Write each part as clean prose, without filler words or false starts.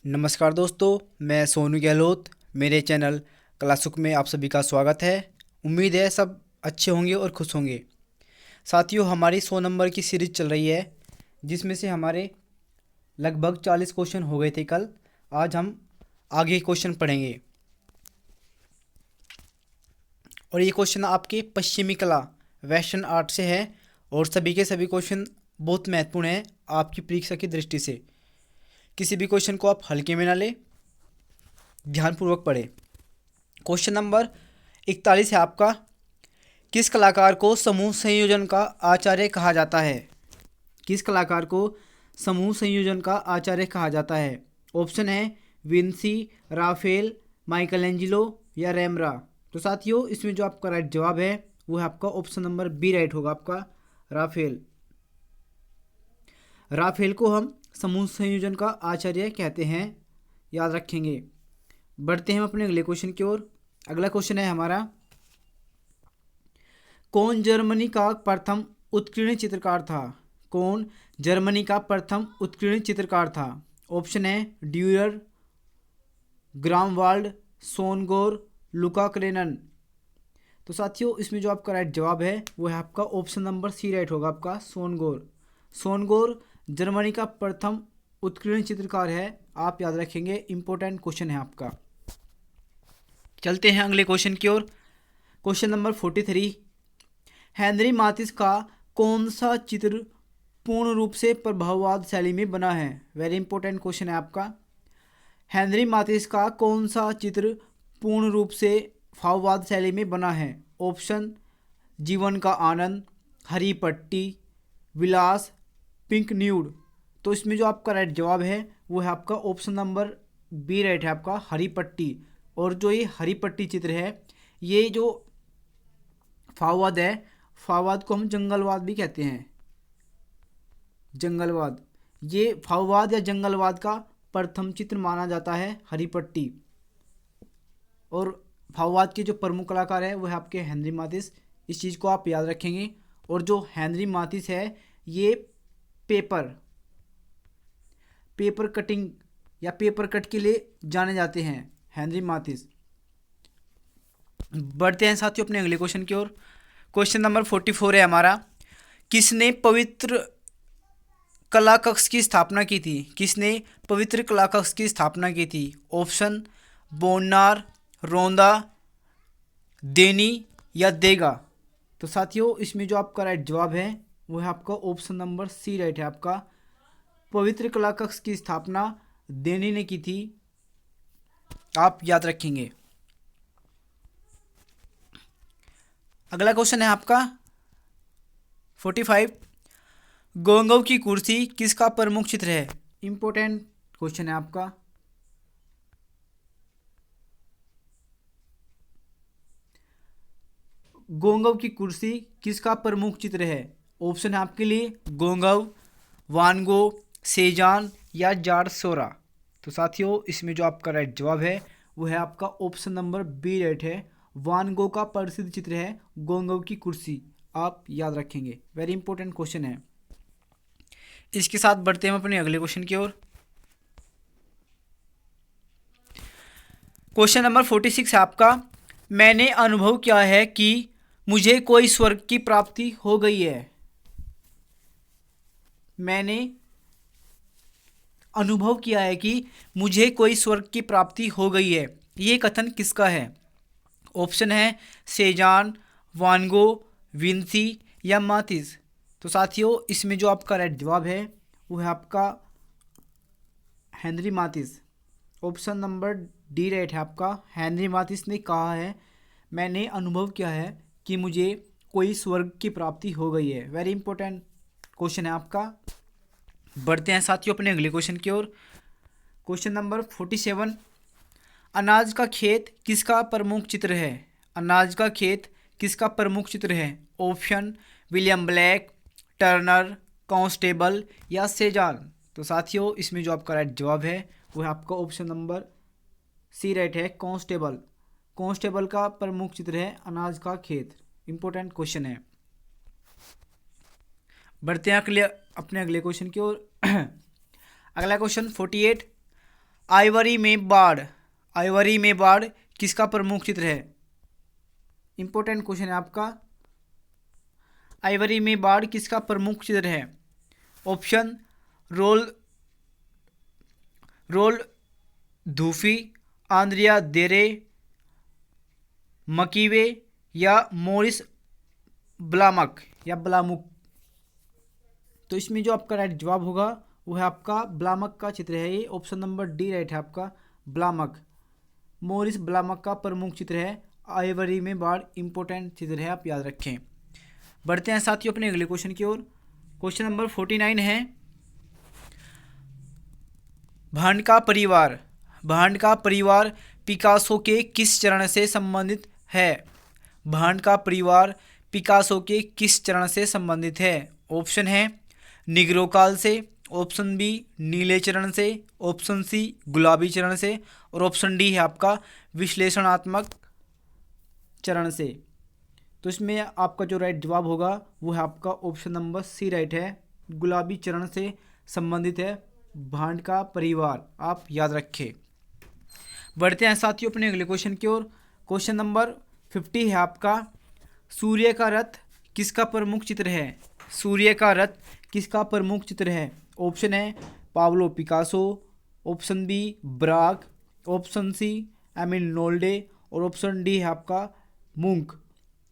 नमस्कार दोस्तों, मैं सोनू गहलोत। मेरे चैनल क्लासुक में आप सभी का स्वागत है। उम्मीद है सब अच्छे होंगे और खुश होंगे। साथियों, हमारी 100 नंबर की सीरीज चल रही है, जिसमें से हमारे लगभग 40 क्वेश्चन हो गए थे कल। आज हम आगे क्वेश्चन पढ़ेंगे और ये क्वेश्चन आपके पश्चिमी कला वेस्टर्न आर्ट से है और सभी के सभी क्वेश्चन बहुत महत्वपूर्ण हैं आपकी परीक्षा की दृष्टि से। किसी भी क्वेश्चन को आप हल्के में ना लें, ध्यानपूर्वक पढ़ें। क्वेश्चन नंबर 41 है आपका, किस कलाकार को समूह संयोजन का आचार्य कहा जाता है? किस कलाकार को समूह संयोजन का आचार्य कहा जाता है? ऑप्शन है विंसी, राफेल, माइकलएंजिलो या रेमरा। तो साथियों, इसमें जो आपका राइट जवाब है वो है आपका ऑप्शन नंबर बी राइट होगा आपका, राफेल। राफेल को हम समूह संयोजन का आचार्य कहते हैं, याद रखेंगे। बढ़ते हैं हम अपने अगले क्वेश्चन की ओर। अगला क्वेश्चन है हमारा, कौन जर्मनी का प्रथम उत्कीर्ण चित्रकार था? कौन जर्मनी का प्रथम उत्कीर्ण चित्रकार था? ऑप्शन है ड्यूरर, ग्रामवाल्ड, सोनगोर, लुका क्रेनन। तो साथियों, इसमें जो आपका राइट जवाब है वो है आपका ऑप्शन नंबर सी राइट होगा आपका, सोनगोर। सोनगोर जर्मनी का प्रथम उत्कीर्ण चित्रकार है, आप याद रखेंगे, इंपॉर्टेंट क्वेश्चन है आपका। चलते हैं अगले क्वेश्चन की ओर। क्वेश्चन नंबर 43, हेनरी मातिस का कौन सा चित्र पूर्ण रूप से प्रभाववाद शैली में बना है? वेरी इंपॉर्टेंट क्वेश्चन है आपका। हेनरी मातिस का कौन सा चित्र पूर्ण रूप से भाववाद शैली में बना है? ऑप्शन जीवन का आनंद, हरी पट्टी, विलास, पिंक न्यूड। तो इसमें जो आपका राइट जवाब है वो है आपका ऑप्शन नंबर बी राइट है आपका, हरी पट्टी। और जो ये हरी पट्टी चित्र है, ये जो फाववाद है, फाववाद को हम जंगलवाद भी कहते हैं, जंगलवाद। ये फाववाद या जंगलवाद का प्रथम चित्र माना जाता है, हरी पट्टी। और फाववाद के जो प्रमुख कलाकार है वो है आपके हेनरी मातिस। इस चीज़ को आप याद रखेंगे। और जो हेनरी मातिस है, ये पेपर कटिंग या पेपर कट के लिए जाने जाते हैं, हेनरी मातिस। बढ़ते हैं साथियों अपने अगले क्वेश्चन की ओर। क्वेश्चन नंबर 44 है हमारा, किसने पवित्र कला कक्ष की स्थापना की थी? किसने पवित्र कला कक्ष की स्थापना की थी? ऑप्शन बोनार, रोंदा, देनी या देगा। तो साथियों, इसमें जो आपका राइट जवाब है वो है आपका ऑप्शन नंबर सी राइट है आपका, पवित्र कला कक्ष की स्थापना देनी ने की थी, आप याद रखेंगे। अगला क्वेश्चन है आपका 45, गोंगव की कुर्सी किसका प्रमुख चित्र है? इंपॉर्टेंट क्वेश्चन है आपका। गोंगव की कुर्सी किसका प्रमुख चित्र है? ऑप्शन है आपके लिए गोंगव, वानगो, सेजान या जारसोरा। तो साथियों, इसमें जो आपका राइट जवाब है वो है आपका ऑप्शन नंबर बी राइट है, वानगो का प्रसिद्ध चित्र है गोंगव की कुर्सी, आप याद रखेंगे। वेरी इंपॉर्टेंट क्वेश्चन है। इसके साथ बढ़ते हैं हम अपने अगले क्वेश्चन की ओर। क्वेश्चन नंबर 46 है आपका, मैंने अनुभव किया है कि मुझे कोई स्वर्ग की प्राप्ति हो गई है। मैंने अनुभव किया है कि मुझे कोई स्वर्ग की प्राप्ति हो गई है, ये कथन किसका है? ऑप्शन है सेजान, वानगो, विंसी या मातिस। तो साथियों, इसमें जो आपका राइट जवाब है वो है आपका Henry मातिस। Option number D right है आपका, हेनरी मातिस ने कहा है, मैंने अनुभव किया है कि मुझे कोई स्वर्ग की प्राप्ति हो गई है। वेरी इंपॉर्टेंट क्वेश्चन है आपका। बढ़ते हैं साथियों अपने अगले क्वेश्चन की ओर। क्वेश्चन नंबर 47, अनाज का खेत किसका प्रमुख चित्र है? अनाज का खेत किसका प्रमुख चित्र है? Option William black, Turner, constable या सेजान। तो साथियों, इसमें जो आपका राइट जवाब है वो है आपका ऑप्शन नंबर सी राइट है, कांस्टेबल। कांस्टेबल का प्रमुख चित्र है अनाज का खेत। इंपॉर्टेंट क्वेश्चन है। बढ़ते हैं अपने अगले क्वेश्चन की ओर। अगला क्वेश्चन 48, आइवरी में बाढ़, आइवरी में बाढ़ किसका प्रमुख चित्र है? इंपॉर्टेंट क्वेश्चन है आपका। आइवरी में बाढ़ किसका प्रमुख चित्र है? ऑप्शन रोल धूफी, आंद्रिया देरे, मकीवे या मोरिस ब्लामक या ब्लामुक। तो इसमें जो आपका राइट जवाब होगा वो है आपका ब्लामक का चित्र है। ये ऑप्शन नंबर डी राइट है आपका, ब्लामक। मोरिस ब्लामक का प्रमुख चित्र है। आइवरी में बाढ़ इंपॉर्टेंट चित्र है, आप याद रखें। बढ़ते हैं साथियों अपने अगले क्वेश्चन की ओर। क्वेश्चन नंबर 49 है, भांड का परिवार, भांड का परिवार पिकासो के किस चरण से संबंधित है? भांड का परिवार पिकासो के किस चरण से संबंधित है? ऑप्शन है निग्रो काल से, ऑप्शन बी नीले चरण से, ऑप्शन सी गुलाबी चरण से और ऑप्शन डी है आपका विश्लेषणात्मक चरण से। तो इसमें आपका जो राइट जवाब होगा वो है आपका ऑप्शन नंबर सी राइट है, गुलाबी चरण से संबंधित है भांड का परिवार, आप याद रखें। बढ़ते हैं साथियों अपने अगले क्वेश्चन की ओर। क्वेश्चन नंबर 50 है आपका, सूर्य का रथ किसका प्रमुख चित्र है? सूर्य का रथ किसका प्रमुख चित्र है? Option A Pablo Picasso, option B Braque, option C Emil Nolde और ऑप्शन डी है आपका मुंक।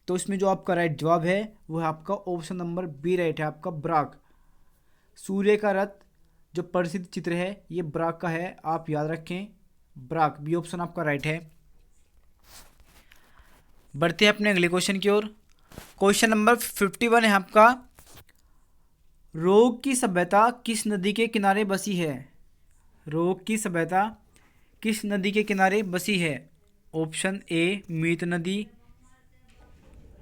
तो इसमें जो आपका राइट जवाब है वो है आपका ऑप्शन नंबर बी राइट है आपका, ब्राग। सूर्य का रथ जो प्रसिद्ध चित्र है ये ब्राग का है, आप याद रखें, ब्राग। बी ऑप्शन आपका राइट है। बढ़ते हैं अपने अगले क्वेश्चन की ओर। क्वेश्चन नंबर 51 है आपका, रोग की सभ्यता किस नदी के किनारे बसी है? रोग की सभ्यता किस नदी के किनारे बसी है? ऑप्शन ए मीत नदी,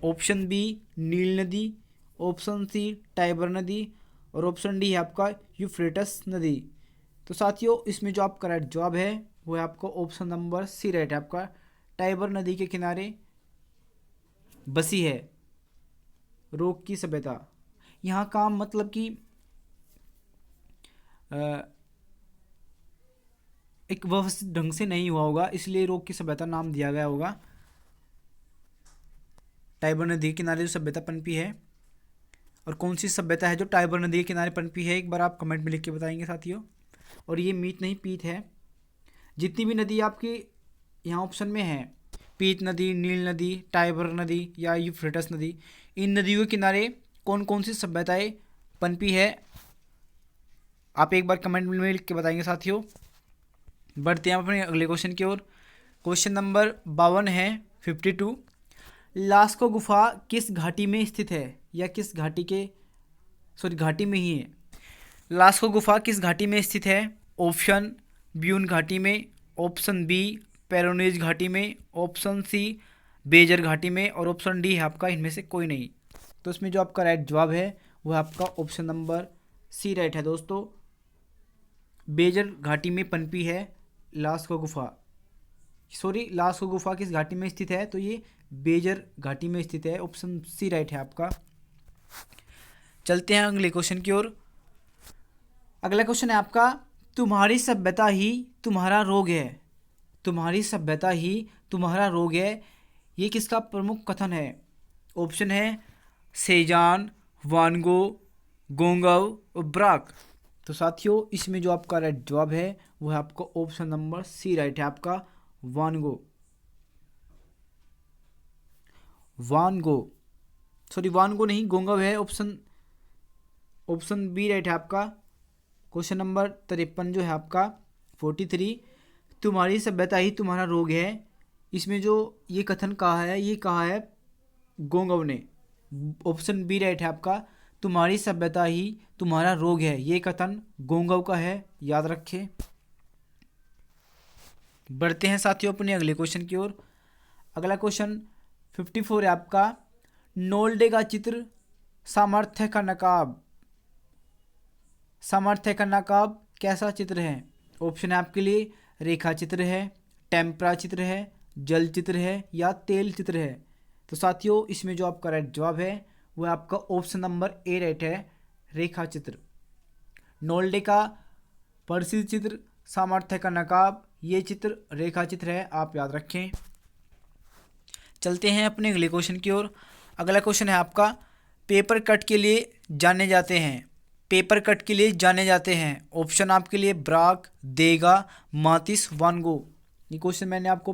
ऑप्शन बी नील नदी, ऑप्शन सी टाइबर नदी और ऑप्शन डी है आपका यूफ्रेटस नदी। तो साथियों इसमें जो आपका राइट जवाब है वो है आपका ऑप्शन नंबर सी राइट है आपका, टाइबर नदी के किनारे बसी है रोग की सभ्यता। यहाँ काम मतलब कि एक व्यवस्थित ढंग से नहीं हुआ होगा, इसलिए रोग की सभ्यता नाम दिया गया होगा। टाइबर नदी के किनारे जो सभ्यता पनपी है, और कौन सी सभ्यता है जो टाइबर नदी के किनारे पनपी है, एक बार आप कमेंट में लिख के बताएंगे साथियों। और ये मीत नहीं पीत है। जितनी भी नदी आपकी यहाँ ऑप्शन में है, पीत नदी, नील नदी, टाइबर नदी या यूफ्रेटस नदी, इन नदियों के किनारे कौन कौन सी सभ्यताएं पनपी है, आप एक बार कमेंट में लिख के बताएंगे साथियों। बढ़ते हैं अपने अगले क्वेश्चन की ओर। क्वेश्चन नंबर 52 है 52, लास्को गुफा किस घाटी में स्थित है या किस घाटी के घाटी में ही है? लास्को गुफा किस घाटी में स्थित है? ऑप्शन ब्यून घाटी में, ऑप्शन बी पेरोनेज घाटी में, ऑप्शन सी बेजर घाटी में और ऑप्शन डी है आपका इनमें से कोई नहीं। तो इसमें जो आपका राइट जवाब है वो है आपका ऑप्शन नंबर सी राइट है दोस्तों, बेजर घाटी में पनपी है लास्को गुफा। लास्को गुफा किस घाटी में स्थित है? तो ये बेजर घाटी में स्थित है, ऑप्शन सी राइट है आपका। चलते हैं अगले क्वेश्चन की ओर। अगला क्वेश्चन है आपका, तुम्हारी सभ्यता ही तुम्हारा रोग है। तुम्हारी सभ्यता ही तुम्हारा रोग है, ये किसका प्रमुख कथन है? ऑप्शन है सेजान, वानगो, गोंगव और ब्राक। तो साथियों इसमें जो आपका राइट जवाब है वो है आपका ऑप्शन नंबर सी राइट है आपका, वानगो। वानगो नहीं, गोंगव है। ऑप्शन बी राइट है आपका। क्वेश्चन नंबर 53 जो है आपका 43, तुम्हारी सभ्यता ही तुम्हारा रोग है, इसमें जो ये कथन कहा है ये कहा है गोंगव ने। ऑप्शन बी राइट है आपका, तुम्हारी सभ्यता ही तुम्हारा रोग है, ये कथन गोंगव का है, याद रखें। बढ़ते हैं साथियों अपने अगले क्वेश्चन की ओर। अगला क्वेश्चन 54 है आपका, नोल्डे का चित्र सामर्थ्य का नकाब। सामर्थ्य का नकाब कैसा चित्र है? ऑप्शन है आपके लिए रेखा चित्र है, टेम्परा चित्र है, जल चित्र है या तेल चित्र है। तो साथियों इसमें जो आपका राइट जवाब है वो आपका ऑप्शन नंबर ए राइट है, रेखा चित्र। नोल्डे का प्रसिद्ध चित्र सामर्थ्य का नकाब, ये चित्र रेखा चित्र है, आप याद रखें। चलते हैं अपने अगले क्वेश्चन की ओर। अगला क्वेश्चन है आपका, पेपर कट के लिए जाने जाते हैं। पेपर कट के लिए जाने जाते हैं। ऑप्शन आपके लिए ब्राग, देगा, मातिस, वान गो। ये क्वेश्चन मैंने आपको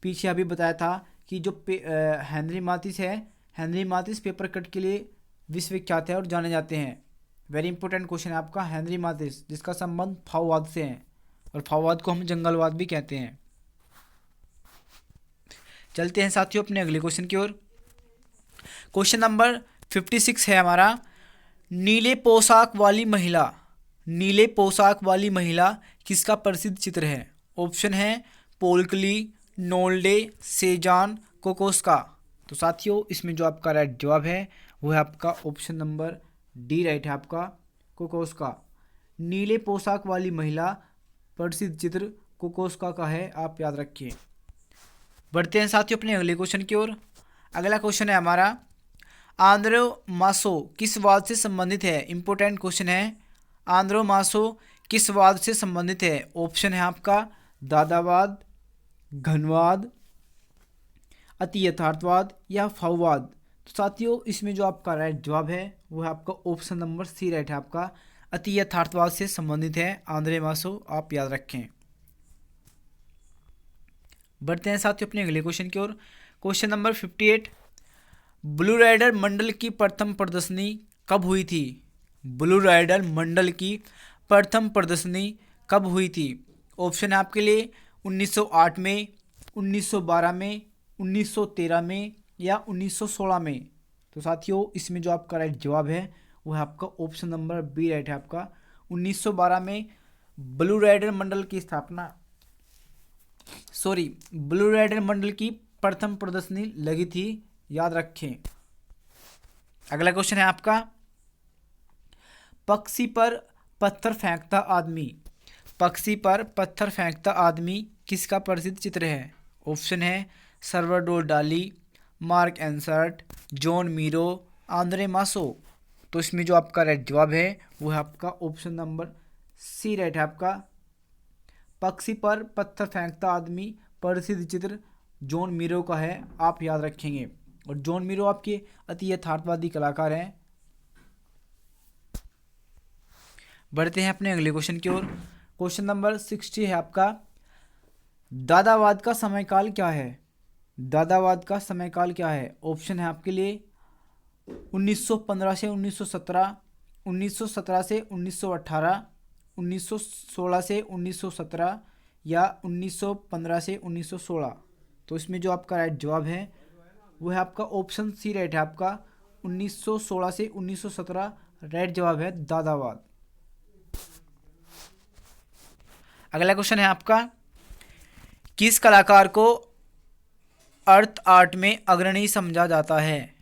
पीछे अभी बताया था कि जो हेनरी मातिस है, हेनरी मातिस पेपर कट के लिए विश्वविख्यात है और जाने जाते हैं। वेरी इंपॉर्टेंट क्वेश्चन है आपका, हेनरी मातिस, जिसका संबंध फाओवाद से है और फाओवाद को हम जंगलवाद भी कहते हैं। चलते हैं साथियों अपने अगले क्वेश्चन की ओर। क्वेश्चन नंबर 56 है हमारा, नीले पोशाक वाली महिला। नीले पोशाक वाली महिला किसका प्रसिद्ध चित्र है? ऑप्शन है पोल्कली, नोल्डे, सेजान, कोकोस्का। तो साथियों इसमें जो आपका राइट जवाब है वो है आपका ऑप्शन नंबर डी राइट है आपका, कोकोस्का। नीले पोशाक वाली महिला प्रसिद्ध चित्र कोकोस्का का है, आप याद रखिए। बढ़ते हैं साथियों अपने अगले क्वेश्चन की ओर। अगला क्वेश्चन है हमारा, आंद्रो मासो किस वाद से संबंधित है? इंपॉर्टेंट क्वेश्चन है। आंद्रो मासो किस वाद से संबंधित है? ऑप्शन है आपका दादावाद, घनवाद, अति यथार्थवाद या फाउवाद। तो साथियों इसमें जो आपका राइट जवाब है वो है आपका ऑप्शन नंबर सी राइट है आपका, अति यथार्थवाद से संबंधित है आंद्रे मासो, आप याद रखें। बढ़ते हैं साथियों अपने अगले क्वेश्चन की ओर। क्वेश्चन नंबर 58, ब्लू राइडर मंडल की प्रथम प्रदर्शनी कब हुई थी? ब्लू राइडर मंडल की प्रथम प्रदर्शनी कब हुई थी? ऑप्शन है आपके लिए 1908 में, 1912 में, 1913 में या 1916 में। तो साथियों इसमें जो आपका राइट जवाब है वो है आपका ऑप्शन नंबर बी राइट है आपका, 1912 में ब्लू राइडर मंडल की स्थापना, ब्लू राइडर मंडल की प्रथम प्रदर्शनी लगी थी, याद रखें। अगला क्वेश्चन है आपका, पक्षी पर पत्थर फेंकता आदमी। पक्षी पर पत्थर फेंकता आदमी किसका प्रसिद्ध चित्र है? ऑप्शन है सल्वाडोर डाली, मार्क एंसर्ट, जॉन मीरो, आंद्रे मासो। तो इसमें जो आपका राइट जवाब है वो है आपका ऑप्शन नंबर सी राइट है आपका, पक्षी पर पत्थर फेंकता आदमी प्रसिद्ध चित्र जॉन मीरो का है, आप याद रखेंगे। और जॉन मीरो आपके अति यथार्थवादी कलाकार हैं। बढ़ते हैं अपने अगले क्वेश्चन की ओर। क्वेश्चन नंबर 60 है आपका, दादावाद का समयकाल क्या है? दादावाद का समयकाल क्या है? ऑप्शन है आपके लिए 1915 से 1917, 1917 से 1918, 1916 से 1917 या 1915 से 1916। तो इसमें जो आपका राइट जवाब है वो है आपका ऑप्शन सी राइट है आपका, 1916 से 1917 राइट जवाब है दादावाद। अगला क्वेश्चन है आपका, किस कलाकार को अर्थ आर्ट में अग्रणी समझा जाता है?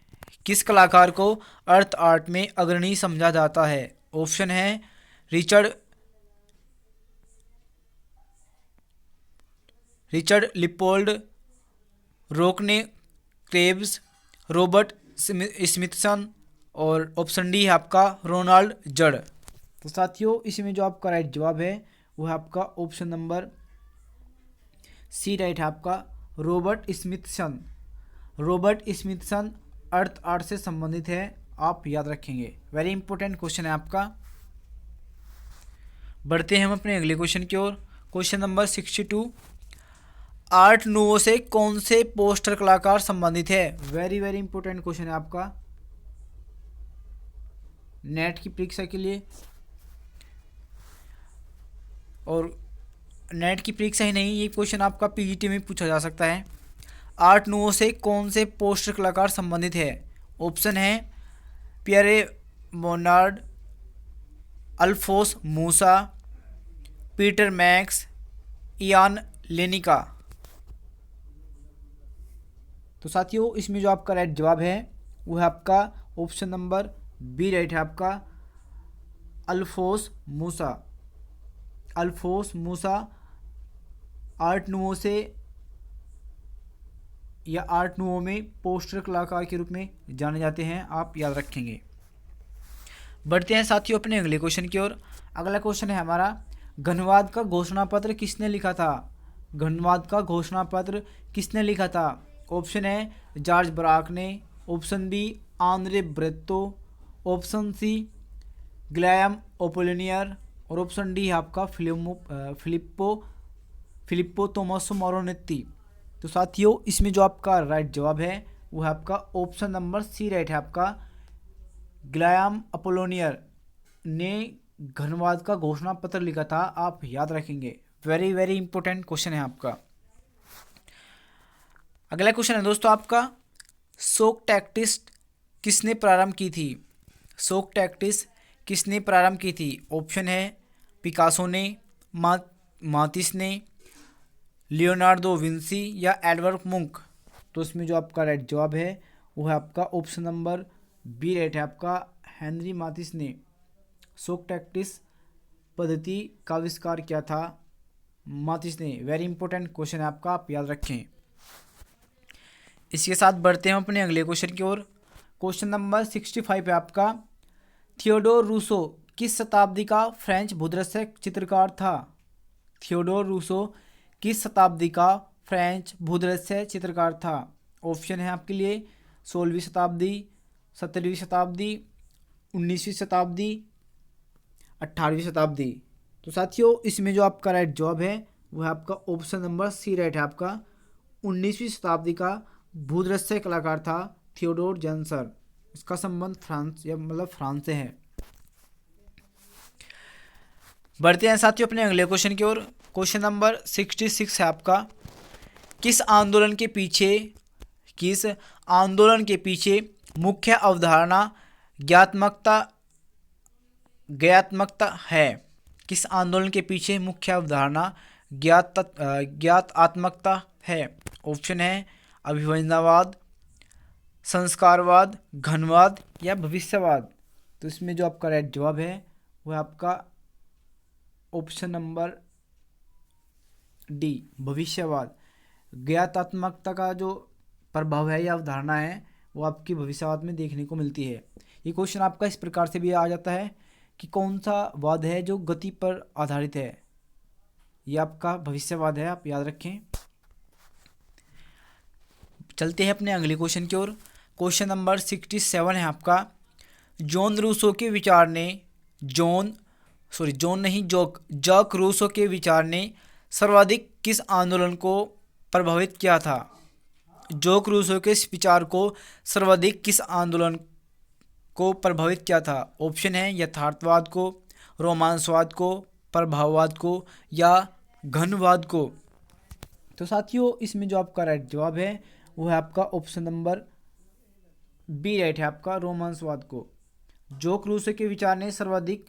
किस कलाकार को अर्थ आर्ट में अग्रणी समझा जाता है? ऑप्शन है रिचर्ड लिपोल्ड, रोकने क्रेब्स, रॉबर्ट स्मिथसन और ऑप्शन डी है आपका रोनाल्ड जड़। तो साथियों इसमें जो आपका राइट जवाब है वो है आपका ऑप्शन नंबर सी राइट है आपका, रॉबर्ट स्मिथसन। रॉबर्ट स्मिथसन अर्थ आर्ट से संबंधित है, आप याद रखेंगे। वेरी इंपॉर्टेंट क्वेश्चन है आपका। बढ़ते हैं हम अपने अगले क्वेश्चन की ओर। क्वेश्चन नंबर 62, आर्ट नूवो से कौन से पोस्टर कलाकार संबंधित है? वेरी वेरी इंपॉर्टेंट क्वेश्चन है आपका नेट की परीक्षा के लिए, और नेट की परीक्षा ही नहीं, ये क्वेश्चन आपका पीजीटी में पूछा जा सकता है। आर्ट नूवो से कौन से पोस्टर कलाकार संबंधित है? ऑप्शन है पियरे मोनार्ड, अल्फोस मूसा, पीटर मैक्स, इयान लेनिका। तो साथियों इसमें जो आपका राइट जवाब है वो है आपका ऑप्शन नंबर बी राइट है आपका, अल्फोस मूसा। अल्फोस मूसा आर्ट नूवो से या आर्ट नूवो में पोस्टर कलाकार के रूप में जाने जाते हैं, आप याद रखेंगे। बढ़ते हैं साथियों अपने अगले क्वेश्चन की ओर। अगला क्वेश्चन है हमारा, घनवाद का घोषणा पत्र किसने लिखा था? घनवाद का घोषणा पत्र किसने लिखा था? ऑप्शन है जॉर्ज ब्राक ने, option B Andre Breton, option C Guillaume Apollinaire और ऑप्शन डी है आपका फिलिप्पो तोमासो मोरोनेत्ती। तो साथियों इसमें जो आपका राइट जवाब है वो है आपका ऑप्शन नंबर सी राइट है आपका, ग्लैम अपोलोनियर ने घनवाद का घोषणा पत्र लिखा था। आप याद रखेंगे, वेरी वेरी इंपॉर्टेंट क्वेश्चन है आपका। अगला क्वेश्चन है दोस्तों आपका, शोक टैक्टिस किसने प्रारंभ की थी? शोक टैक्टिस किसने प्रारंभ की थी? ऑप्शन है पिकासो ने, मातिस ने, लियोनार्डो विंसी या एडवर्ड मुंक। तो इसमें जो आपका राइट जवाब है वो है आपका ऑप्शन नंबर बी राइट है आपका, हेनरी मातिस ने शोक टैक्टिस पद्धति का आविष्कार किया था। मातिस ने, वेरी इंपॉर्टेंट क्वेश्चन है आपका, आप याद रखें। इसके साथ बढ़ते हैं अपने अगले क्वेश्चन की ओर। क्वेश्चन नंबर 65 है आपका, थियोडोर रूसो किस शताब्दी का फ्रेंच भूदृश्य चित्रकार था? थियोडोर रूसो किस शताब्दी का फ्रेंच भूदृश्य चित्रकार था? ऑप्शन है आपके लिए 16वीं शताब्दी, 17वीं शताब्दी, 19वीं शताब्दी, 18वीं शताब्दी। तो साथियों इसमें जो आपका राइट जवाब है वो है आपका ऑप्शन नंबर सी राइट है आपका, 19वीं शताब्दी का भूदृश्य कलाकार था थियोडोर जेंसर। इसका संबंध फ्रांस या मतलब फ्रांस से है। बढ़ते हैं साथियों अपने अगले क्वेश्चन की ओर। क्वेश्चन नंबर 66 है आपका, किस आंदोलन के पीछे मुख्य अवधारणा ज्ञात्मकता है? किस आंदोलन के पीछे मुख्य अवधारणा ज्ञातात्मकता है? ऑप्शन है अभिवंजनावाद, संस्कारवाद, घनवाद या भविष्यवाद। तो इसमें जो आपका राइट जवाब है वो है आपका ऑप्शन नंबर डी, भविष्यवाद। ज्ञातात्मकता का जो प्रभाव है या अवधारणा है वो आपकी भविष्यवाद में देखने को मिलती है। ये क्वेश्चन आपका इस प्रकार से भी आ जाता है कि कौन सा वाद है जो गति पर आधारित है? ये आपका भविष्यवाद है, आप याद रखें। चलते हैं अपने अगले क्वेश्चन की ओर। क्वेश्चन नंबर 67 है आपका, जॉन रूसो के विचार ने जॉक रूसो के विचार ने सर्वाधिक किस आंदोलन को प्रभावित किया था? जॉक रूसो के इस विचार को सर्वाधिक किस आंदोलन को प्रभावित किया था? ऑप्शन है यथार्थवाद को, रोमांसवाद को, प्रभाववाद को या घनवाद को। तो साथियों इसमें जो आपका राइट जवाब है वो है आपका ऑप्शन नंबर बी राइट है आपका, रोमांसवाद को। जॉक रूसो के विचार ने सर्वाधिक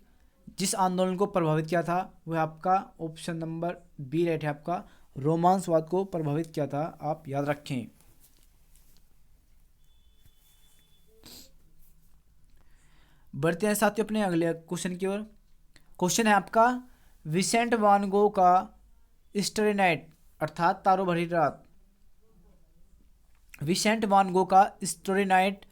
जिस आंदोलन को प्रभावित किया था वह आपका ऑप्शन नंबर बी राइट है आपका, रोमांसवाद को प्रभावित किया था, आप याद रखें। बढ़ते हैं साथियों अपने अगले क्वेश्चन की ओर। क्वेश्चन है आपका, विसेंट वान गो का स्टारी नाइट अर्थात तारों भरी रात, विसेंट वान गो का स्टारी नाइट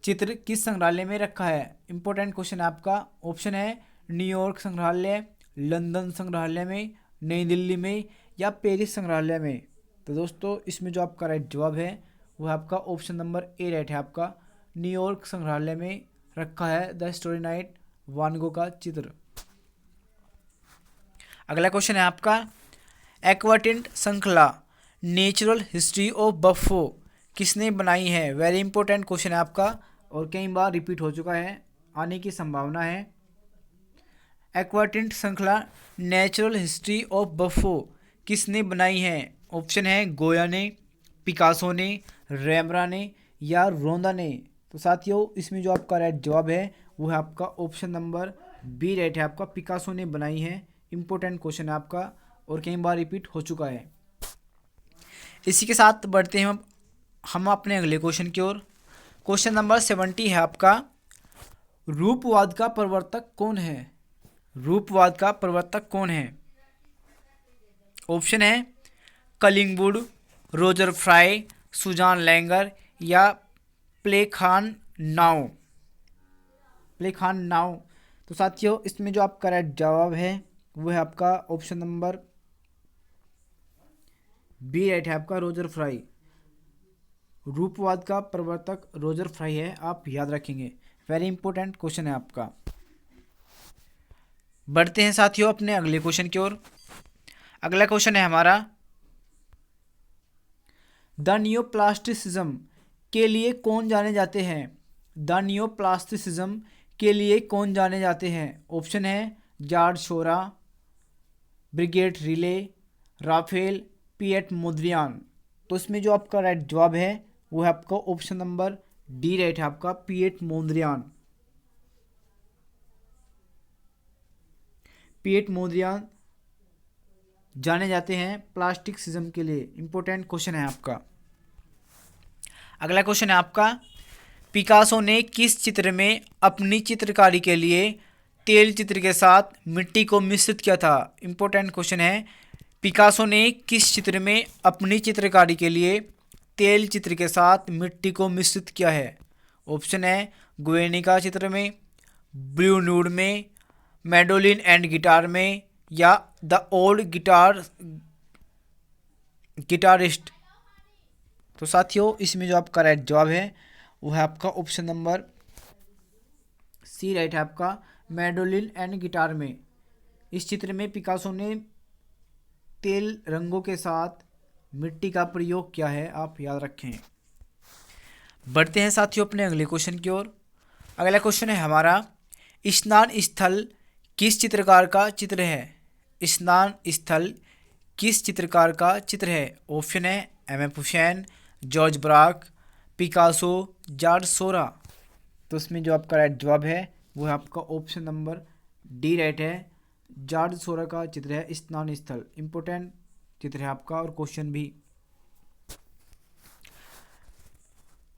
चित्र किस संग्रहालय में रखा है? इंपॉर्टेंट क्वेश्चन है आपका। ऑप्शन है न्यूयॉर्क संग्रहालय, लंदन संग्रहालय में, नई दिल्ली में या पेरिस संग्रहालय में। तो दोस्तों इसमें जो आपका राइट जवाब है वो है आपका ऑप्शन नंबर ए राइट है आपका, न्यूयॉर्क संग्रहालय में रखा है द स्टारी नाइट वान गो का चित्र। अगला क्वेश्चन है आपका, एक्वाटिंट श्रृंखला नेचुरल हिस्ट्री ऑफ बफो किसने बनाई है? वेरी इंपॉर्टेंट क्वेश्चन है आपका और कई बार रिपीट हो चुका है, आने की संभावना है। एक्वाटिंट श्रृंखला नेचुरल हिस्ट्री ऑफ बफो किसने बनाई है? ऑप्शन है गोया ने, पिकासो ने, रैमरा ने या रोंदा ने। तो साथियों इसमें जो आपका राइट जवाब है वो है आपका ऑप्शन नंबर बी राइट है आपका, पिकासो ने बनाई है। इंपॉर्टेंट क्वेश्चन है आपका और कई बार रिपीट हो चुका है। इसी के साथ बढ़ते हैं हम अपने अगले क्वेश्चन की ओर। क्वेश्चन नंबर 70 है आपका, रूपवाद का प्रवर्तक कौन है? रूपवाद का प्रवर्तक कौन है? ऑप्शन है कलिंगवुड, रोजर फ्राई, सुजान लैंगर या प्लेखान नाउ। तो साथियों इसमें जो आपका करेक्ट जवाब है वो है आपका ऑप्शन नंबर बी राइट है आपका रोजर फ्राई। रूपवाद का प्रवर्तक रोजर फ्राई है, आप याद रखेंगे। वेरी इंपॉर्टेंट क्वेश्चन है आपका। बढ़ते हैं साथियों अपने अगले क्वेश्चन की ओर। अगला क्वेश्चन है हमारा, द नियोप्लास्टिसिज्म के लिए कौन जाने जाते हैं? द नियोप्लास्टिसिज्म के लिए कौन जाने जाते हैं? Option A George Zorah, brigade relay, Rafale, पिएट मोद्रियान। तो इसमें जो आपका राइट जवाब है वो है आपका ऑप्शन नंबर डी राइट है आपका पिएट मोद्रियान। पिएट मोद्रियान जाने जाते हैं प्लास्टिक सिज्म के लिए। इंपॉर्टेंट क्वेश्चन है आपका। अगला क्वेश्चन है आपका, पिकासो ने किस चित्र में अपनी चित्रकारी के लिए तेल चित्र के साथ मिट्टी को मिश्रित किया था? इंपॉर्टेंट क्वेश्चन है। पिकासो ने किस चित्र में अपनी चित्रकारी के लिए तेल चित्र के साथ मिट्टी को मिश्रित किया है? ऑप्शन है गुएर्निका चित्र में, ब्लू न्यूड में, मैडोलिन एंड गिटार में, या द ओल्ड गिटारिस्ट। तो साथियों इसमें जो आपका राइट जवाब है वो है आपका ऑप्शन नंबर सी राइट है आपका मैडोलिन एंड गिटार में। इस चित्र में पिकासो ने तेल रंगों के साथ मिट्टी का प्रयोग किया है, आप याद रखें। बढ़ते हैं साथियों अपने अगले क्वेश्चन की ओर। अगला क्वेश्चन है हमारा, स्नान स्थल किस चित्रकार का चित्र है? स्नान स्थल किस चित्रकार का चित्र है? Option A M F Hussain, George Braque, Picasso, George Seurat. तो इसमें जो आपका राइट जवाब है वो है आपका ऑप्शन नंबर डी राइट है, जॉर्ज सोरा का चित्र है स्नान स्थल। इंपॉर्टेंट चित्र है आपका और क्वेश्चन भी।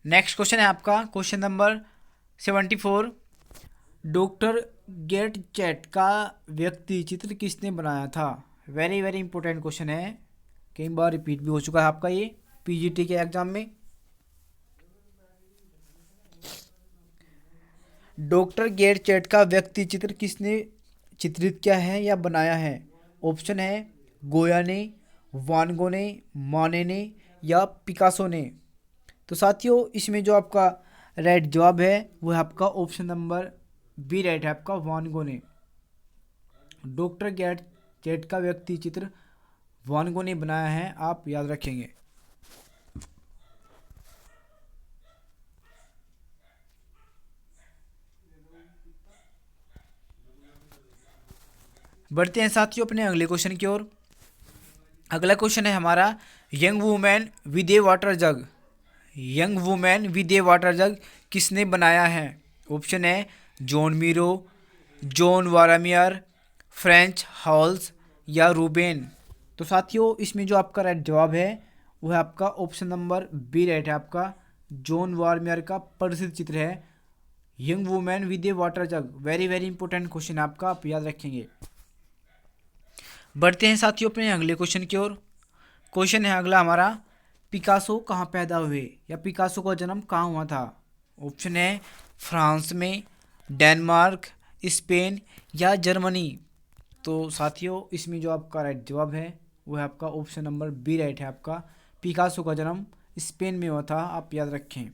नेक्स्ट क्वेश्चन है आपका क्वेश्चन नंबर 74, डॉक्टर गेटचेट का व्यक्ति चित्र किसने बनाया था? वेरी वेरी इंपॉर्टेंट क्वेश्चन है, कई बार रिपीट भी हो चुका है आपका ये पीजीटी के एग्जाम में। डॉक्टर गेटचेट का व्यक्ति चित्र किसने चित्रित किया है या बनाया है? ऑप्शन है गोया ने, वान गो ने, माने ने, या पिकासो ने। तो साथियों इसमें जो आपका राइट जवाब है वो है आपका ऑप्शन नंबर बी राइट है आपका वान गो ने। डॉक्टर गेटचेट का व्यक्ति चित्र वान गो ने बनाया है, आप याद रखेंगे। बढ़ते हैं साथियों अपने अगले क्वेश्चन की ओर। अगला क्वेश्चन है हमारा, young women with a water jug. Young women with a water jug किसने बनाया है? Option A Joan Miro, Jan Vermeer, Frans Hals, या रूबेन। तो साथियों इसमें जो आपका राइट जवाब है वो है आपका ऑप्शन नंबर बी राइट है आपका जॉन वारमियर का प्रसिद्ध चित्र है young women with a water jug. Very very important question है आपका, आप याद रखेंगे। बढ़ते हैं साथियों अपने अगले क्वेश्चन की ओर। क्वेश्चन है अगला हमारा, पिकासो कहाँ पैदा हुए या पिकासो का जन्म कहाँ हुआ था? ऑप्शन है फ्रांस में, डेनमार्क, स्पेन, या जर्मनी। तो साथियों इसमें जो आपका राइट जवाब है वो है आपका ऑप्शन नंबर बी राइट है आपका पिकासो का जन्म स्पेन में हुआ था, आप याद रखें।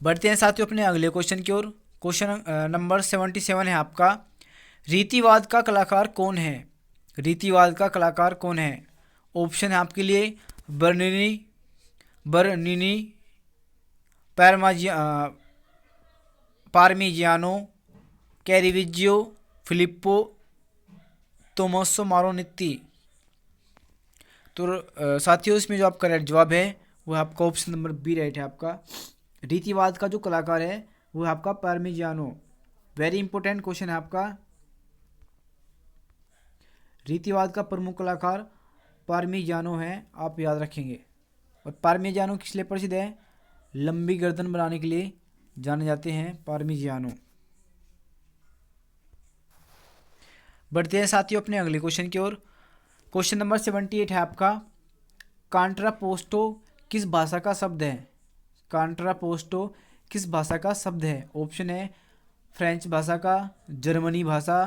बढ़ते हैं साथियों अपने अगले क्वेश्चन की ओर। क्वेश्चन नंबर 77 है आपका, रीतिवाद का कलाकार कौन है? रीतिवाद का कलाकार कौन है? ऑप्शन है आपके लिए बर्निनी, पार्मिजियानो, कैरिविजियो, फिलिप्पो, तोमसो मारोनित्ती। तो साथियों इसमें जो आपका राइट जवाब है वो आपका ऑप्शन नंबर बी राइट है आपका रीतिवाद का जो कलाकार है वो है आपका पार्मिजियानो। वेरी इंपॉर्टेंट क्वेश्चन है आपका। रीतिवाद का प्रमुख कलाकार पार्मिजियानो है, आप याद रखेंगे। और पार्मिजियानो किस लिए प्रसिद्ध है? लंबी गर्दन बनाने के लिए जाने जाते हैं पार्मिजियानो। बढ़ते हैं साथियों अपने अगले क्वेश्चन की ओर। क्वेश्चन नंबर 78 है आपका, कॉन्ट्रापोस्टो किस भाषा का शब्द है? कॉन्ट्रापोस्टो किस भाषा का शब्द है? ऑप्शन है फ्रेंच भाषा का, जर्मनी भाषा,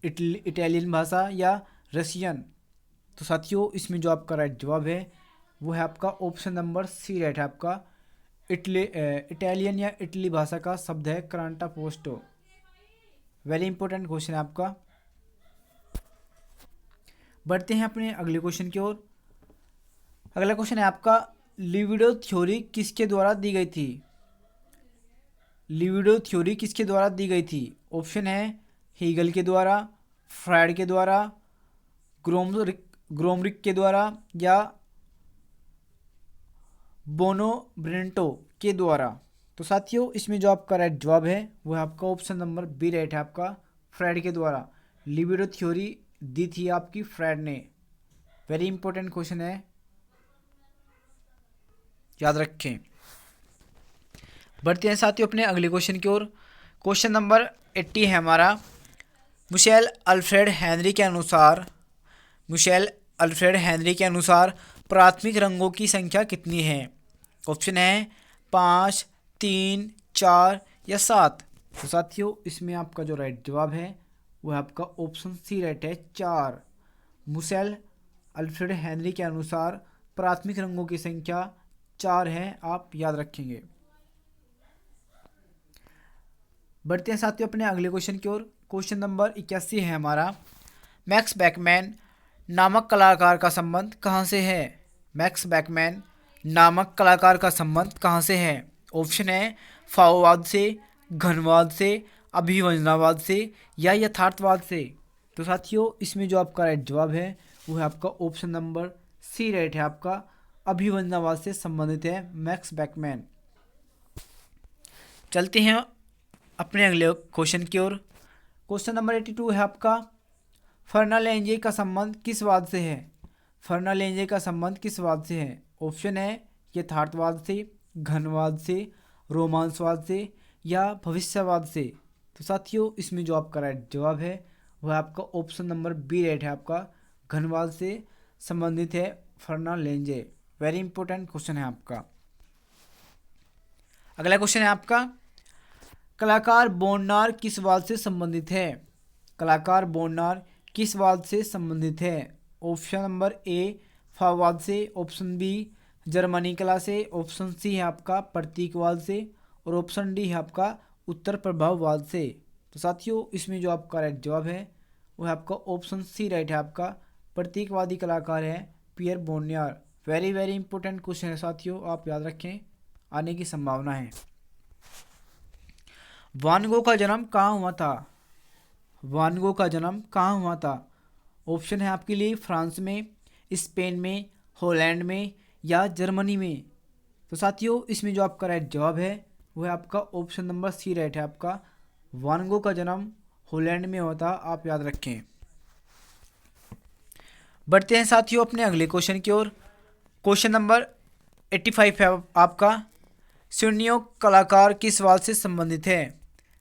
इटालियन भाषा या रशियन? तो साथियों इसमें जो आपका राइट जवाब है वो है आपका ऑप्शन नंबर सी राइट है आपका। इटालियन या इटली भाषा का शब्द है क्रांटा पोस्टो। वेरी इंपॉर्टेंट क्वेश्चन है आपका। बढ़ते हैं अपने अगले क्वेश्चन की ओर। अगला क्वेश्चन है आपका, लिबिडो थ्योरी किसके द्वारा दी गई थी? लिबिडो थ्योरी किसके द्वारा दी गई थी? ऑप्शन है हीगल के द्वारा, फ्रायड के द्वारा, ग्रोमरिक के द्वारा या बोनो ब्रेंटो के द्वारा? तो साथियों इसमें जो आपका राइट जवाब है वो है आपका ऑप्शन नंबर बी राइट है आपका, फ्रायड के द्वारा। लिबिडो थ्योरी दी थी आपकी फ्रायड ने। वेरी इंपॉर्टेंट क्वेश्चन है, याद रखें। बढ़ते हैं साथियों अपने अगले क्वेश्चन की ओर। क्वेश्चन नंबर 80 है हमारा। मिशेल अल्फ्रेड हेनरी के अनुसार प्राथमिक रंगों की संख्या कितनी है? ऑप्शन है 5, 3, 4 या 7। तो साथियों इसमें आपका जो राइट जवाब है वो है आपका ऑप्शन सी राइट है, 4। मिशेल अल्फ्रेड हेनरी के अनुसार प्राथमिक रंगों की संख्या 4 है, आप याद रखेंगे। बढ़ते हैं साथियों अपने अगले क्वेश्चन की ओर। क्वेश्चन नंबर 81 है हमारा। मैक्स बैकमैन नामक कलाकार का संबंध कहाँ से है? मैक्स बैकमैन नामक कलाकार का संबंध कहाँ से है? ऑप्शन है फाओवाद से, घनवाद से, अभिवंजनावाद से या यथार्थवाद से? तो साथियों इसमें जो आपका राइट जवाब है वो है आपका ऑप्शन नंबर सी राइट है आपका, अभिवंजनावाद से संबंधित है मैक्स बैकमैन। चलते हैं अपने अगले क्वेश्चन की ओर। क्वेश्चन नंबर 82 है आपका। फर्नालेंजे का संबंध किस वाद से है? फर्नालेंजे का संबंध किस वाद से है? ऑप्शन है यथार्थवाद से, घनवाद से, रोमांसवाद से या भविष्यवाद से? तो साथियों इसमें जो आपका राइट जवाब है वह आपका ऑप्शन नंबर बी राइट है आपका, घनवाद से संबंधित है फर्नालेंजे। वेरी इंपॉर्टेंट क्वेश्चन है आपका। अगला क्वेश्चन है आपका, कलाकार बोन्नार किस वाद से संबंधित है? कलाकार बोन्नार किस वाद से संबंधित है? ऑप्शन नंबर ए फाववाद से, ऑप्शन बी जर्मनी कला से, ऑप्शन सी है आपका प्रतीकवाद से और ऑप्शन डी है आपका उत्तर प्रभाववाद से? तो साथियों इसमें जो आपका राइट जवाब है वो है आपका ऑप्शन सी राइट है आपका, प्रतीकवादी कलाकार है पियर बोन्नार। वेरी वेरी इंपॉर्टेंट क्वेश्चन है साथियों, आप याद रखें, आने की संभावना है। वान गो का जन्म कहाँ हुआ था? वान गो का जन्म कहाँ हुआ था? ऑप्शन है आपके लिए फ्रांस में, स्पेन में, हॉलैंड में या जर्मनी में? तो साथियों इसमें जो आपका राइट जवाब है वो है आपका ऑप्शन नंबर सी राइट है आपका, वान गो का जन्म हॉलैंड में हुआ था, आप याद रखें। बढ़ते हैं साथियों अपने अगले क्वेश्चन की ओर। क्वेश्चन नंबर 85 है आपका। सिन्नियों कलाकार किस वाद से संबंधित है?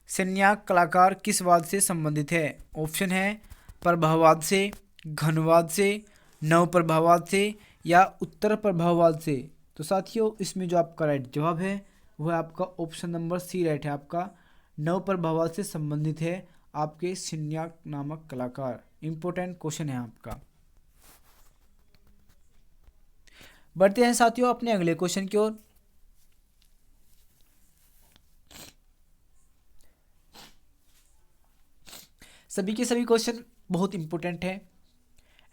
सिन्निया कलाकार किस वाद से संबंधित है? ऑप्शन है प्रभाववाद से, घनवाद से, नव प्रभाववाद से या उत्तर प्रभाववाद से? तो साथियों इसमें जो आपका राइट जवाब है वह आपका ऑप्शन नंबर सी राइट है आपका, नव प्रभाववाद से संबंधित है आपके सिन्निया नामक कलाकार। इंपॉर्टेंट क्वेश्चन है आपका। बढ़ते हैं साथियों अपने अगले क्वेश्चन की ओर। सभी के सभी क्वेश्चन बहुत इंपॉर्टेंट है।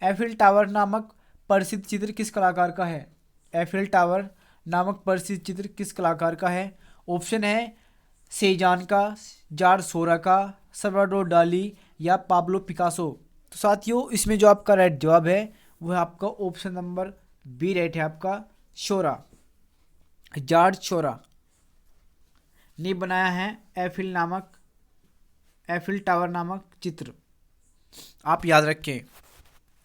एफिल टावर नामक प्रसिद्ध चित्र किस कलाकार का है? एफिल टावर नामक प्रसिद्ध चित्र किस कलाकार का है? ऑप्शन है सेजान का, जॉर्ज सोरा का, सल्वाडोर डाली या पाब्लो पिकासो? तो साथियों इसमें जो आपका राइट जवाब है वह आपका ऑप्शन नंबर बी राइट है आपका, शोरा, जॉर्ज शोरा ने बनाया है एफिल टावर नामक चित्र, आप याद रखें।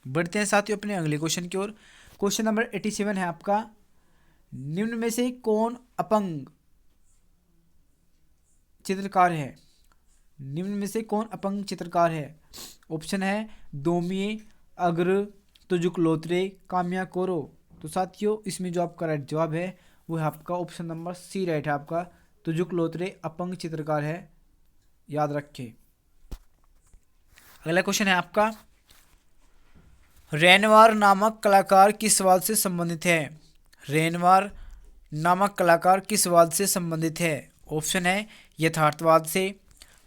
बढ़ते हैं साथियों अपने अगले क्वेश्चन की ओर। क्वेश्चन नंबर 87 है आपका। निम्न में से कौन अपंग चित्रकार है? निम्न में से कौन अपंग चित्रकार है? ऑप्शन है दोमिए, अग्र, तुजुक लोत्रे, काम्या कोरो? तो साथियों इसमें जो आपका राइट जवाब है वो है आपका ऑप्शन नंबर सी राइट है आपका, तुजुक लोत्रे अपंग चित्रकार है। याद रखें। अगला क्वेश्चन है आपका, रेनवार नामक कलाकार किस वाद से संबंधित है? रेनवार नामक कलाकार किस वाद से संबंधित है? ऑप्शन है यथार्थवाद से,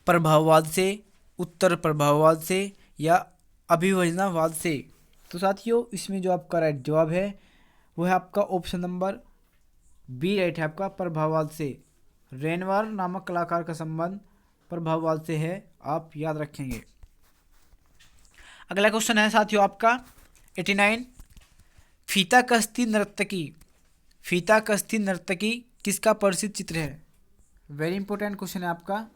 प्रभाववाद से, उत्तर प्रभाववाद से या अभियोजनावाद से। तो साथियों इसमें जो आपका राइट जवाब है वो है आपका ऑप्शन नंबर बी राइट है आपका, प्रभाववाद से। रेनवार नामक कलाकार का संबंध प्रभाववाद से है, आप याद रखेंगे। अगला क्वेश्चन है साथियों आपका 89, फीता कश्ती नर्तकी। फीता कश्ती नर्तकी किसका प्रसिद्ध चित्र है? वेरी इंपॉर्टेंट क्वेश्चन है आपका।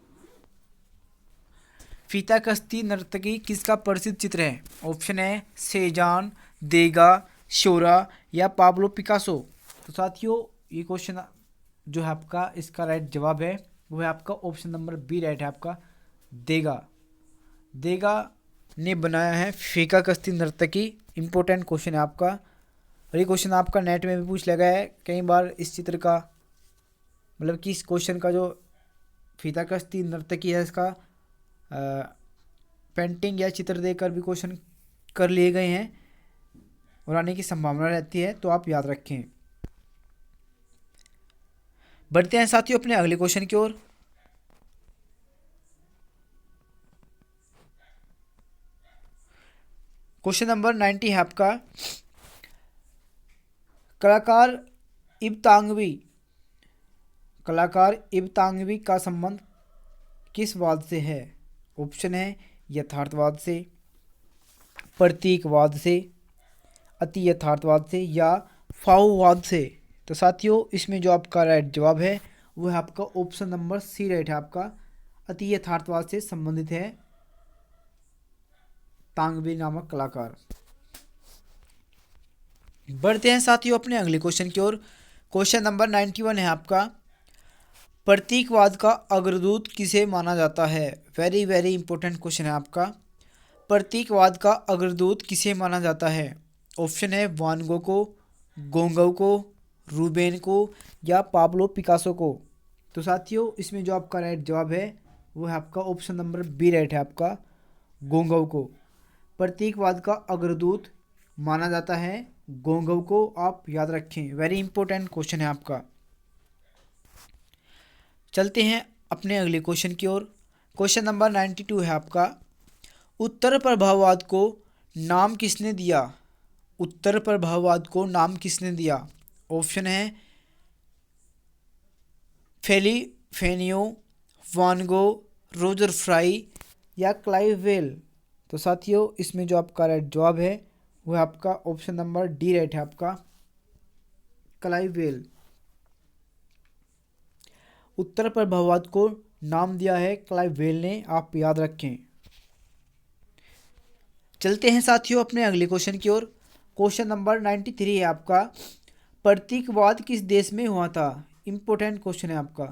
फीता कश्ती नर्तकी किसका प्रसिद्ध चित्र है? ऑप्शन है सेजान, देगा, शोरा या पाब्लो पिकासो। तो साथियों ये क्वेश्चन जो है आपका, इसका राइट जवाब है वो है आपका ऑप्शन नंबर बी राइट है आपका, देगा। देगा ने बनाया है फीका कश्ती नर्तकी। इंपॉर्टेंट क्वेश्चन है आपका, और ये क्वेश्चन आपका नेट में भी पूछ लगा है कई बार। इस चित्र का मतलब कि इस क्वेश्चन का जो फीता कश्ती नर्तकी है इसका पेंटिंग या चित्र देकर भी क्वेश्चन कर लिए गए हैं और आने की संभावना रहती है, तो आप याद रखें। बढ़ते हैं साथियों अपने अगले क्वेश्चन की ओर। क्वेश्चन नंबर 90 है आपका, कलाकार इब्तांगवी का संबंध किस वाद से है? ऑप्शन है यथार्थवाद से, प्रतीकवाद से, अति यथार्थवाद से या फाओवाद से। तो साथियों इसमें जो आपका राइट जवाब है वो है आपका ऑप्शन नंबर सी राइट है आपका, अति यथार्थवाद से संबंधित है तांगवी नामक कलाकार। बढ़ते हैं साथियों अपने अगले क्वेश्चन की ओर। क्वेश्चन नंबर 91 है आपका, प्रतीकवाद का अग्रदूत किसे माना जाता है? वेरी वेरी इंपॉर्टेंट क्वेश्चन है आपका। प्रतीकवाद का अग्रदूत किसे माना जाता है? ऑप्शन है वान गो को, गोंगव को, रूबेन को या पाब्लो पिकासो को। तो साथियों इसमें जो आपका राइट जवाब है वो है आपका ऑप्शन नंबर बी राइट है आपका, गोंगव को। प्रतीकवाद का अग्रदूत माना जाता है गोंगव को, आप याद रखें। वेरी इंपॉर्टेंट क्वेश्चन है आपका। चलते हैं अपने अगले क्वेश्चन की ओर। क्वेश्चन नंबर 92 है आपका, उत्तर प्रभाववाद को नाम किसने दिया? उत्तर प्रभाववाद को नाम किसने दिया? ऑप्शन है फेनियो, वान गो, रोजर फ्राई या क्लाइव वेल। तो साथियों इसमें जो आपका राइट जवाब है वो है आपका ऑप्शन नंबर डी राइट है आपका, क्लाइव वेल। उत्तर प्रभाववाद को नाम दिया है क्लाइव वेल ने, आप याद रखें। चलते हैं साथियों अपने अगले क्वेश्चन की ओर। क्वेश्चन नंबर 93 है आपका, प्रतीकवाद किस देश में हुआ था? इंपॉर्टेंट क्वेश्चन है आपका।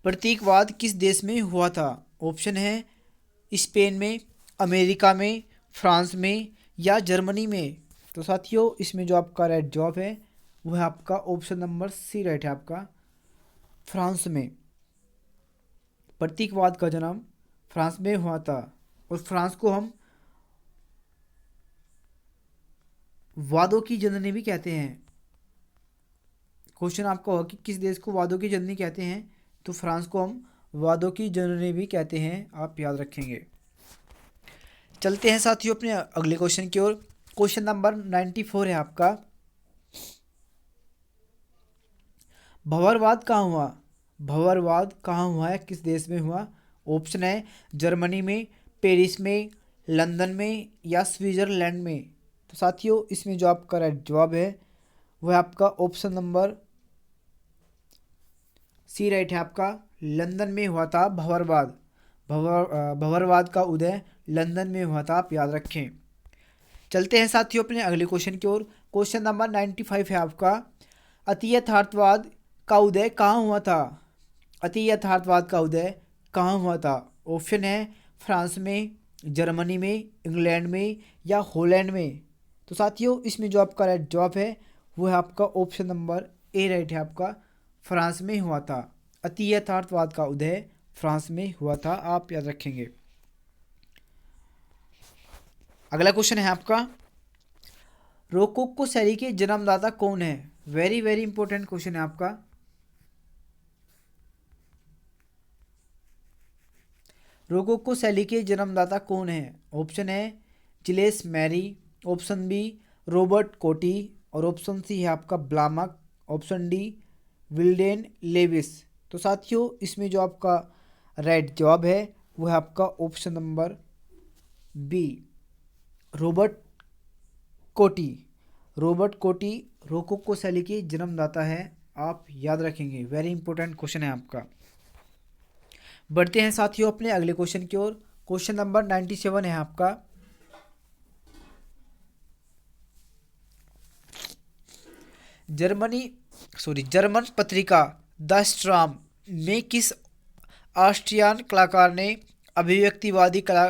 प्रतीकवाद किस देश में हुआ था? ऑप्शन है स्पेन में, अमेरिका में, फ्रांस में या जर्मनी में। तो साथियों इसमें जो आपका राइट जवाब है वो है आपका ऑप्शन नंबर सी राइट है आपका, फ्रांस में। प्रतीकवाद का जन्म फ्रांस में हुआ था और फ्रांस को हम वादों की जननी भी कहते हैं। क्वेश्चन आपका होगा कि किस देश को वादों की जननी कहते हैं, तो फ्रांस को हम वादों की जननी भी कहते हैं, आप याद रखेंगे। चलते हैं साथियों अपने अगले क्वेश्चन की ओर। क्वेश्चन नंबर 94 है आपका, भंवरवाद कहाँ हुआ? भंवरवाद कहाँ हुआ है, किस देश में हुआ? ऑप्शन है जर्मनी में, पेरिस में, लंदन में या स्विट्जरलैंड में। तो साथियों इसमें जो आपका राइट जवाब है वो है आपका ऑप्शन नंबर सी राइट है आपका, लंदन में हुआ था भंवरवाद। भंवरवाद का उदय लंदन में हुआ था, आप याद रखें। चलते हैं साथियों अपने अगले क्वेश्चन की ओर। क्वेश्चन नंबर 95 है आपका, अति यथार्थवाद का उदय कहाँ हुआ था? अति यथार्थवाद का उदय कहाँ हुआ था? ऑप्शन है फ्रांस में, जर्मनी में, इंग्लैंड में या हॉलैंड में। तो साथियों इसमें जो आपका राइट जवाब है वो है आपका ऑप्शन नंबर ए राइट है आपका, फ्रांस में हुआ था। अति यथार्थवाद का उदय फ्रांस में हुआ था, आप याद रखेंगे। अगला क्वेश्चन है आपका, रोकोको शैली के जन्मदाता कौन है? वेरी वेरी इंपॉर्टेंट क्वेश्चन है आपका। रोकोको शैली के जन्मदाता कौन है? ऑप्शन है जिलेस मैरी, ऑप्शन बी रॉबर्ट कोटी, और ऑप्शन सी है आपका ब्लामक, ऑप्शन डी विल्डेन लेविस। तो साथियों इसमें जो आपका राइट जवाब है वो है आपका ऑप्शन नंबर बी, रॉबर्ट कोटी। रॉबर्ट कोटी रोकोको शैली के जन्मदाता है, आप याद रखेंगे। वेरी इंपॉर्टेंट क्वेश्चन है आपका। बढ़ते हैं साथियों अपने अगले क्वेश्चन की ओर। क्वेश्चन नंबर 97 है आपका, जर्मन पत्रिका द स्ट्राम में किस ऑस्ट्रियन कलाकार ने अभिव्यक्तिवादी कला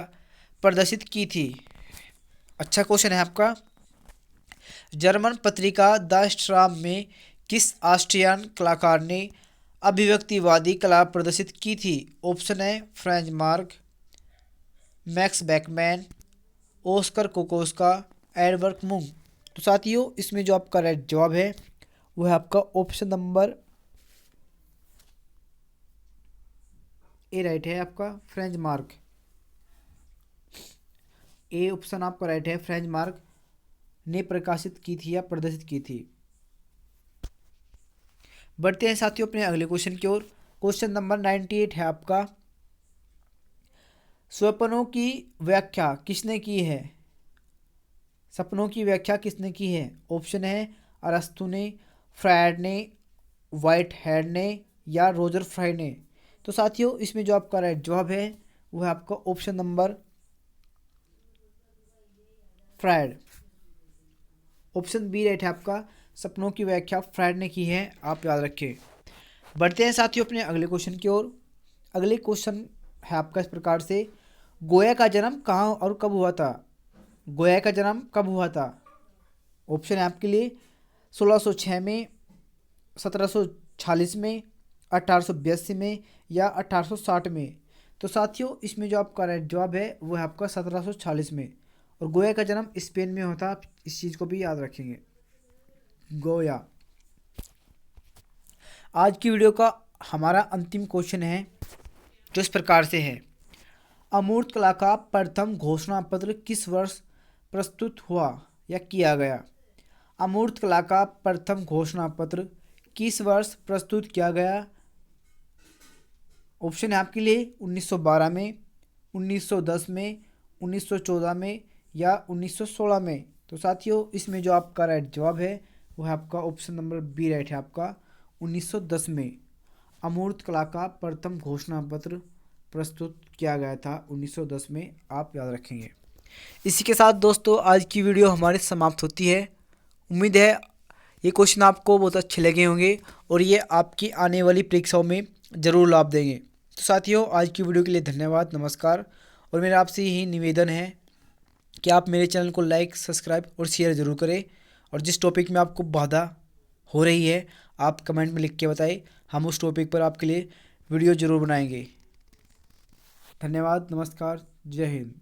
प्रदर्शित की थी? अच्छा क्वेश्चन है आपका। जर्मन पत्रिका द स्ट्राम में किस ऑस्ट्रियन कलाकार ने अभिव्यक्तिवादी कला प्रदर्शित की थी? Option A Franz Marc, Max Beckmann, Oskar Kokoschka, Edvard Munch. तो साथियों इसमें जो आपका राइट जवाब है वो है आपका ऑप्शन नंबर ए राइट है आपका, फ्रेंच मार्क। ए ऑप्शन आपका राइट है, फ्रेंच मार्क ने प्रकाशित की थी या प्रदर्शित की थी। बढ़ते हैं साथियों अपने अगले क्वेश्चन की ओर। क्वेश्चन नंबर 98 है आपका, स्वप्नों की व्याख्या किसने की है? सपनों की व्याख्या किसने की है? ऑप्शन है अरस्तु ने, फ्रायड ने, वाइट हेड ने, या रोजर फ्राई ने। तो साथियों इसमें जो आपका राइट जवाब है वो है आपका option number Freud. Option B right है आपका, सपनों की व्याख्या फ्रायड ने की है, आप याद रखें। बढ़ते हैं साथियों अपने अगले क्वेश्चन की ओर। अगले क्वेश्चन है आपका इस प्रकार से, गोया का जन्म कहाँ और कब हुआ था? गोया का जन्म कब हुआ था? ऑप्शन है आपके लिए 1606 में, 1746 में, 1882 में, या 1860 में। तो साथियों इसमें जो आपका राइट जवाब है वो है आपका 1746 में, और गोया का जन्म स्पेन में होता, आप इस चीज़ को भी याद रखेंगे। गोया। आज की वीडियो का हमारा अंतिम क्वेश्चन है जो इस प्रकार से है, अमूर्त कला का प्रथम घोषणा पत्र किस वर्ष प्रस्तुत हुआ या किया गया? अमूर्त कला का प्रथम घोषणा पत्र किस वर्ष प्रस्तुत किया गया? ऑप्शन है आपके लिए 1912 में, 1910 में, 1914 में, या 1916 में। तो साथियों इसमें जो आपका राइट जवाब है वो है आपका ऑप्शन नंबर बी राइट है आपका, 1910 में अमूर्त कला का प्रथम घोषणा पत्र प्रस्तुत किया गया था 1910 में, आप याद रखेंगे। इसी के साथ दोस्तों आज की वीडियो हमारी समाप्त होती है। उम्मीद है ये क्वेश्चन आपको बहुत अच्छे लगे होंगे और ये आपकी आने वाली परीक्षाओं में ज़रूर लाभ देंगे। तो साथियों आज की वीडियो के लिए धन्यवाद, नमस्कार। और मेरा आपसे यही निवेदन है कि आप मेरे चैनल को लाइक, सब्सक्राइब और शेयर ज़रूर करें, और जिस टॉपिक में आपको बाधा हो रही है आप कमेंट में लिख के बताएं, हम उस टॉपिक पर आपके लिए वीडियो ज़रूर बनाएंगे। धन्यवाद, नमस्कार, जय हिंद।